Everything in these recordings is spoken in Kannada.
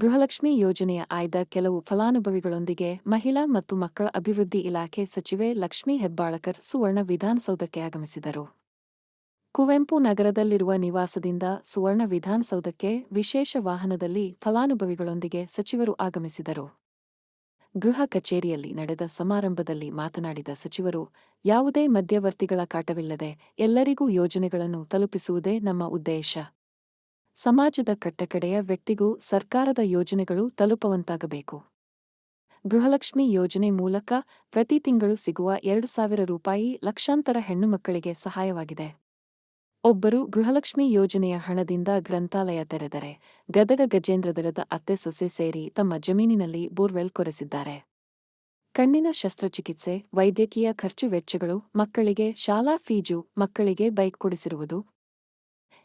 ಗೃಹಲಕ್ಷ್ಮಿ ಯೋಜನೆಯ ಆಯ್ದ ಕೆಲವು ಫಲಾನುಭವಿಗಳೊಂದಿಗೆ ಮಹಿಳಾ ಮತ್ತು ಮಕ್ಕಳ ಅಭಿವೃದ್ಧಿ ಇಲಾಖೆ ಸಚಿವೆ ಲಕ್ಷ್ಮೀ ಹೆಬ್ಬಾಳಕರ್ ಸುವರ್ಣ ವಿಧಾನಸೌಧಕ್ಕೆ ಆಗಮಿಸಿದರು. ಕುವೆಂಪು ನಗರದಲ್ಲಿರುವ ನಿವಾಸದಿಂದ ಸುವರ್ಣ ವಿಧಾನಸೌಧಕ್ಕೆ ವಿಶೇಷ ವಾಹನದಲ್ಲಿ ಫಲಾನುಭವಿಗಳೊಂದಿಗೆ ಸಚಿವರು ಆಗಮಿಸಿದರು. ಗೃಹ ಕಚೇರಿಯಲ್ಲಿ ನಡೆದ ಸಮಾರಂಭದಲ್ಲಿ ಮಾತನಾಡಿದ ಸಚಿವರು, ಯಾವುದೇ ಮಧ್ಯವರ್ತಿಗಳ ಕಾಟವಿಲ್ಲದೆ ಎಲ್ಲರಿಗೂ ಯೋಜನೆಗಳನ್ನು ತಲುಪಿಸುವುದೇ ನಮ್ಮ ಉದ್ದೇಶ. ಸಮಾಜದ ಕಟ್ಟಕಡೆಯ ವ್ಯಕ್ತಿಗೂ ಸರ್ಕಾರದ ಯೋಜನೆಗಳು ತಲುಪುವಂತಾಗಬೇಕು. ಗೃಹಲಕ್ಷ್ಮಿ ಯೋಜನೆ ಮೂಲಕ ಪ್ರತಿ ತಿಂಗಳು ಸಿಗುವ 2,000 ರೂಪಾಯಿ ಲಕ್ಷಾಂತರ ಹೆಣ್ಣುಮಕ್ಕಳಿಗೆ ಸಹಾಯವಾಗಿದೆ. ಒಬ್ಬರು ಗೃಹಲಕ್ಷ್ಮಿ ಯೋಜನೆಯ ಹಣದಿಂದ ಗ್ರಂಥಾಲಯ ತೆರೆದರೆ, ಗದಗ ಗಜೇಂದ್ರದರದ ಅತ್ತೆ ಸೊಸೆ ಸೇರಿ ತಮ್ಮ ಜಮೀನಿನಲ್ಲಿ ಬೋರ್ವೆಲ್ ಕೊರೆಸಿದ್ದಾರೆ. ಕಣ್ಣಿನ ಶಸ್ತ್ರಚಿಕಿತ್ಸೆ, ವೈದ್ಯಕೀಯ ಖರ್ಚು ವೆಚ್ಚಗಳು, ಮಕ್ಕಳಿಗೆ ಶಾಲಾ ಫೀಜು, ಮಕ್ಕಳಿಗೆ ಬೈಕ್ ಕೊಡಿಸಿರುವುದು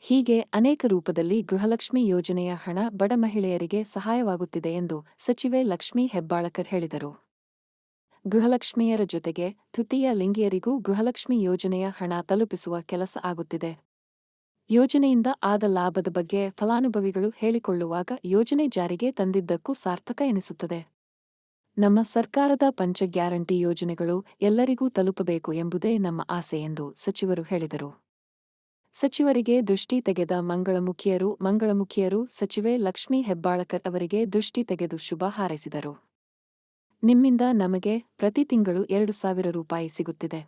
ಹೀಗೆ ಅನೇಕ ರೂಪದಲ್ಲಿ ಗೃಹಲಕ್ಷ್ಮಿ ಯೋಜನೆಯ ಹಣ ಬಡ ಮಹಿಳೆಯರಿಗೆ ಸಹಾಯವಾಗುತ್ತಿದೆ ಎಂದು ಸಚಿವೆ ಲಕ್ಷ್ಮೀ ಹೆಬ್ಬಾಳಕರ್ ಹೇಳಿದರು. ಗೃಹಲಕ್ಷ್ಮಿಯರ ಜೊತೆಗೆ ತೃತೀಯ ಲಿಂಗಿಯರಿಗೂ ಗೃಹಲಕ್ಷ್ಮಿ ಯೋಜನೆಯ ಹಣ ತಲುಪಿಸುವ ಕೆಲಸ ಆಗುತ್ತಿದೆ. ಯೋಜನೆಯಿಂದ ಆದ ಲಾಭದ ಬಗ್ಗೆ ಫಲಾನುಭವಿಗಳು ಹೇಳಿಕೊಳ್ಳುವಾಗ ಯೋಜನೆ ಜಾರಿಗೆ ತಂದಿದ್ದಕ್ಕೂ ಸಾರ್ಥಕ ಎನಿಸುತ್ತದೆ. ನಮ್ಮ ಸರ್ಕಾರದ ಪಂಚ ಗ್ಯಾರಂಟಿ ಯೋಜನೆಗಳು ಎಲ್ಲರಿಗೂ ತಲುಪಬೇಕು ಎಂಬುದೇ ನಮ್ಮ ಆಸೆ ಎಂದು ಸಚಿವರು ಹೇಳಿದರು. ಸಚಿವರಿಗೆ ದೃಷ್ಟಿ ತೆಗೆದ ಮಂಗಳಮುಖಿಯರು ಸಚಿವೆ ಲಕ್ಷ್ಮೀ ಹೆಬ್ಬಾಳಕರ್ ಅವರಿಗೆ ದೃಷ್ಟಿ ತೆಗೆದು ಶುಭ ಹಾರೈಸಿದರು. ನಿಮ್ಮಿಂದ ನಮಗೆ ಪ್ರತಿ ತಿಂಗಳು 2,000 ರೂಪಾಯಿ ಸಿಗುತ್ತಿದೆ.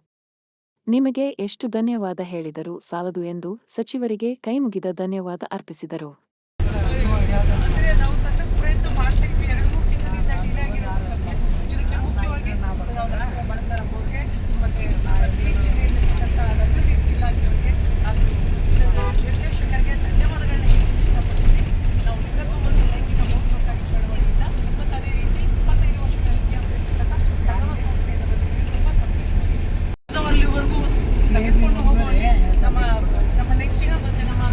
ನಿಮಗೆ ಎಷ್ಟು ಧನ್ಯವಾದ ಹೇಳಿದರೂ ಸಾಲದು ಎಂದು ಸಚಿವರಿಗೆ ಕೈಮುಗಿದ ಧನ್ಯವಾದ ಅರ್ಪಿಸಿದರು. ತೆಗೆದುಕೊಂಡು ಹೋಗುವಲ್ಲಿ ನಮ್ಮ ನೆಚ್ಚಿನ ಮತ್ತು ನಮ್ಮ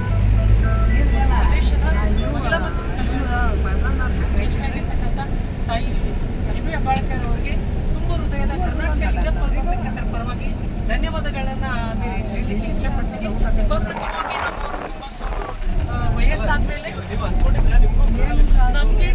ದೇಶದ ಮಹಿಳಾ ಮತ್ತು ಸಚಿವರಾಗಿರ್ತಕ್ಕಂಥ ತಾಯಿ ಲಕ್ಷ್ಮೀ ಹೆಬ್ಬಾಳಕರ್ ಅವರಿಗೆ ತುಂಬ ಹೃದಯದ ಕರ್ನಾಟಕ ಲಿಂಗತ್ವ ಅಲ್ಪಸಂಖ್ಯಾತರ ಪರವಾಗಿ ಧನ್ಯವಾದಗಳನ್ನು ಹೇಳಲಿಕ್ಕೆ ಇಚ್ಛೆಪಡ್ತೀನಿ. ಪ್ರಪ್ರಥಮವಾಗಿ ನಮ್ಮವರು ತುಂಬ ವಯಸ್ಸಾದ ಮೇಲೆ ನಮಗೆ